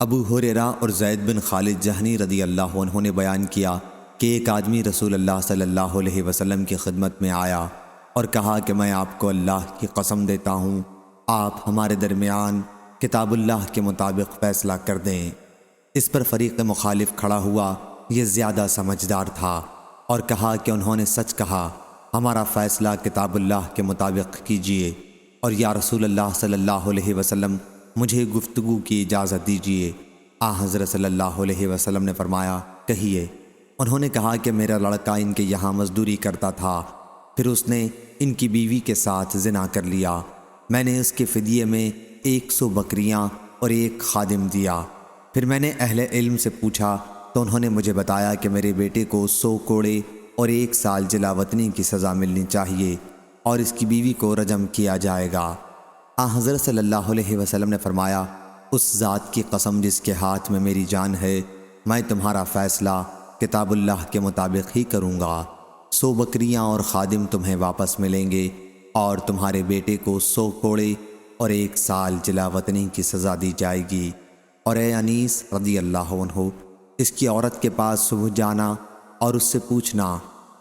ابو ہریرہ اور زید بن خالد جہنی رضی اللہ عنہ نے بیان کیا کہ ایک آدمی رسول اللہ صلی اللہ علیہ وسلم کی خدمت میں آیا اور کہا کہ میں آپ کو اللہ کی قسم دیتا ہوں، آپ ہمارے درمیان کتاب اللہ کے مطابق فیصلہ کر دیں۔ اس پر فریق مخالف کھڑا ہوا، یہ زیادہ سمجھدار تھا، اور کہا کہ انہوں نے سچ کہا، ہمارا فیصلہ کتاب اللہ کے مطابق کیجیے، اور یا رسول اللہ صلی اللہ علیہ وسلم مجھے گفتگو کی اجازت دیجیے۔ حضرت صلی اللہ علیہ وسلم نے فرمایا، کہیے۔ انہوں نے کہا کہ میرا لڑکا ان کے یہاں مزدوری کرتا تھا، پھر اس نے ان کی بیوی کے ساتھ زنا کر لیا، میں نے اس کے فدیے میں 100 بکریاں اور 1 خادم دیا۔ پھر میں نے اہل علم سے پوچھا تو انہوں نے مجھے بتایا کہ میرے بیٹے کو 100 کوڑے اور 1 سال جلا وطنی کی سزا ملنی چاہیے، اور اس کی بیوی کو رجم کیا جائے گا۔ حضرت صلی اللہ علیہ وسلم نے فرمایا، اس ذات کی قسم جس کے ہاتھ میں میری جان ہے، میں تمہارا فیصلہ کتاب اللہ کے مطابق ہی کروں گا۔ 100 بکریاں اور خادم تمہیں واپس ملیں گے، اور تمہارے بیٹے کو 100 کوڑے اور 1 سال جلا وطنی کی سزا دی جائے گی۔ اور اے انیس رضی اللہ عنہ، اس کی عورت کے پاس صبح جانا اور اس سے پوچھنا،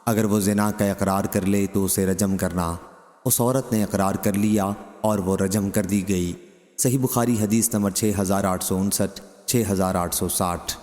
اگر وہ زنا کا اقرار کر لے تو اسے رجم کرنا۔ اس عورت نے اقرار کر لیا اور وہ رجم کر دی گئی۔ صحیح بخاری حدیث نمبر 6859 6860۔